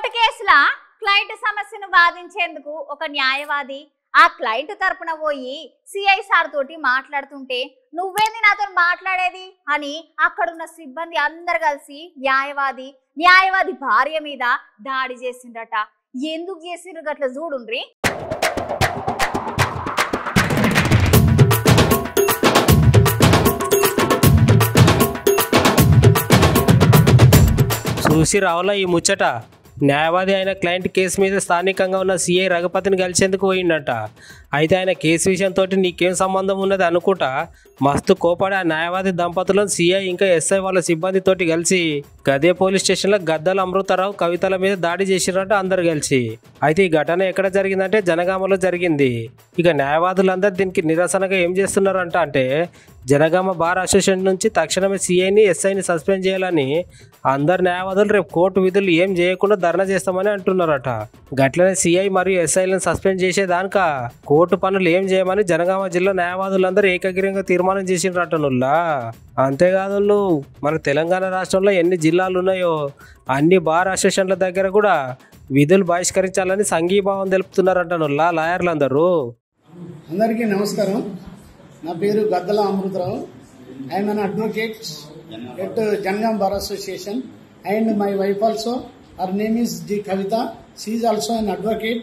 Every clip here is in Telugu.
కోర్టు కేసుల క్లయింట్ సమస్యను వాదించేందుకు ఒక న్యాయవాది ఆ క్లయింట్ తరపున పోయి సిఐ సార్ తోటి మాట్లాడుతుంటే నువ్వేంది నాతో మాట్లాడేది అని అక్కడున్న సిబ్బంది అందరు కలిసి న్యాయవాది భార్య మీద దాడి చేసిండ్రట. ఎందుకు చేసిండ్రు గట్ల చూడుండ్రి. చూసి రావాలా ఈ ముచ్చట. న్యాయవాది అయిన క్లయింట్ కేసు మీద స్థానికంగా ఉన్న సిఐ రఘుపతిని కలిసేందుకు పోయిండట. అయితే ఆయన కేసు విషయంతో నీకేం సంబంధం ఉన్నది అనుకుంటా మస్తు కోపడి ఆ న్యాయవాది దంపతులను సిఐ ఇంకా ఎస్ఐ వాళ్ళ సిబ్బందితోటి కలిసి గదే పోలీస్ స్టేషన్లో గద్దల అమృతరావు కవితల మీద దాడి చేసినట్టు అందరు కలిసి. అయితే ఈ ఘటన ఎక్కడ జరిగిందంటే జనగామలో జరిగింది. ఇక న్యాయవాదులందరూ దీనికి నిరసనగా ఏం చేస్తున్నారంట అంటే జనగామ బార్ అసోసియేషన్ నుంచి తక్షణమే సిఐని ఎస్ఐని సస్పెండ్ చేయాలని అందరు న్యాయవాదులు రేపు కోర్టు విధులు ఏం చేయకుండా ధర్నా చేస్తామని అంటున్నారట. గట్లనే సిఐ మరియు ఎస్ఐలను సస్పెండ్ చేసేదానిక కోర్టు పనులు ఏం చేయమని జనగామ జిల్లా న్యాయవాదులందరూ ఏకగ్రీవంగా తీర్మానం చేసిండ్రటనుల్లా. అంతేకాదు మన తెలంగాణ రాష్ట్రంలో ఎన్ని జిల్లాలు ఉన్నాయో అన్ని బార్ అసోసియేషన్ల దగ్గర కూడా విధులు బహిష్కరించాలని సంఘీభావం తెలుపుతున్నారంటనుల్లా లాయర్లందరూ. అందరికీ నమస్కారం. నా పేరు Gaddala Amrutharao. I'm an advocate at Jangaon bar association and my wife also, her name is G Kavitha. She is also an advocate.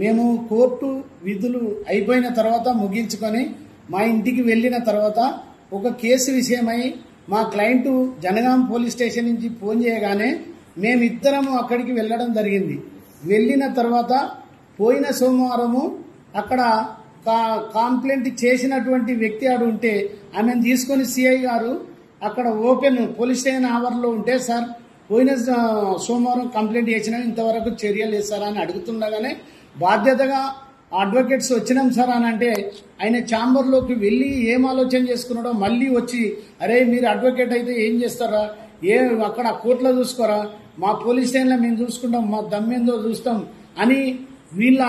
మేము కోర్టు విధులు అయిపోయిన తర్వాత ముగించుకొని మా ఇంటికి వెళ్ళిన తర్వాత ఒక కేసు విషయమై మా క్లయింట్ జనగాం పోలీస్ స్టేషన్ నుంచి ఫోన్ చేయగానే మేమిద్దరము అక్కడికి వెళ్ళడం జరిగింది. వెళ్ళిన తర్వాత పోయిన సోమవారము అక్కడ కంప్లైంట్ చేసినటువంటి వ్యక్తి ఆడు ఉంటే ఆమెను తీసుకొని సిఐ గారు అక్కడ ఓపెన్ పోలీస్ స్టేషన్ ఆవర్లో ఉంటే, సార్ పోయిన సోమవారం కంప్లైంట్ చేసినా ఇంతవరకు చర్యలు వేస్తారా అని అడుగుతుండగానే బాధ్యతగా అడ్వకేట్స్ వచ్చినాం సార్ అని అంటే ఆయన ఛాంబర్లోకి వెళ్ళి ఏం ఆలోచన చేసుకున్నాడో మళ్ళీ వచ్చి, అరే మీరు అడ్వకేట్ అయితే ఏం చేస్తారా, అక్కడ కోర్టులో చూసుకోరా, మా పోలీస్ స్టేషన్లో మేము చూసుకుంటాం, మా దమ్మేందో చూస్తాం అని వీళ్ళ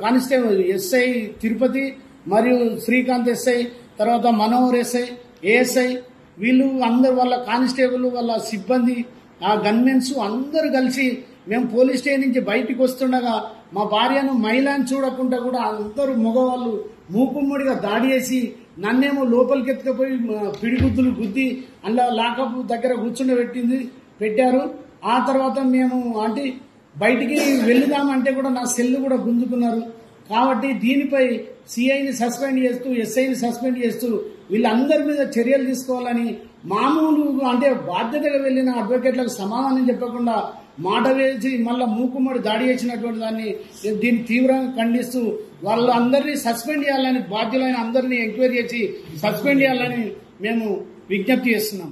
కానిస్టేబుల్ ఎస్ఐ తిరుపతి మరియు శ్రీకాంత్ ఎస్ఐ, తర్వాత మనోహర్ ఎస్ఐ, ఏఎస్ఐ, వీళ్ళు అందరు వాళ్ళ కానిస్టేబుల్ వాళ్ళ సిబ్బంది ఆ గన్మెన్స్ అందరు కలిసి మేము పోలీస్ స్టేషన్ నుంచి బయటికి వస్తుండగా మా భార్యను మహిళను చూడకుండా కూడా అందరూ మగవాళ్ళు మూకుమ్మడిగా దాడి చేసి నన్నేమో లోపలికి ఎత్తుకుపోయి పిడిగుద్దులు గుద్ది అలా లాకప్ దగ్గర పెట్టారు. ఆ తర్వాత మేము అంటే బయటికి వెళ్దామంటే కూడా నా సెల్లు కూడా గుంజుకున్నారు. కాబట్టి దీనిపై సిఐని సస్పెండ్ చేస్తూ ఎస్ఐని సస్పెండ్ చేస్తూ వీళ్ళందరి మీద చర్యలు తీసుకోవాలని మామూలు అంటే బాధ్యతగా వెళ్లిన అడ్వకేట్లకు సమాధానం చెప్పకుండా మాట వేసి మళ్ళా మూకుమ్మడి దాడి చేసినటువంటి దాన్ని దీన్ని తీవ్రంగా ఖండిస్తూ వాళ్ళందరినీ సస్పెండ్ చేయాలని బాధ్యులైన అందరినీ ఎంక్వైరీ చేసి సస్పెండ్ చేయాలని మేము విజ్ఞప్తి చేస్తున్నాం.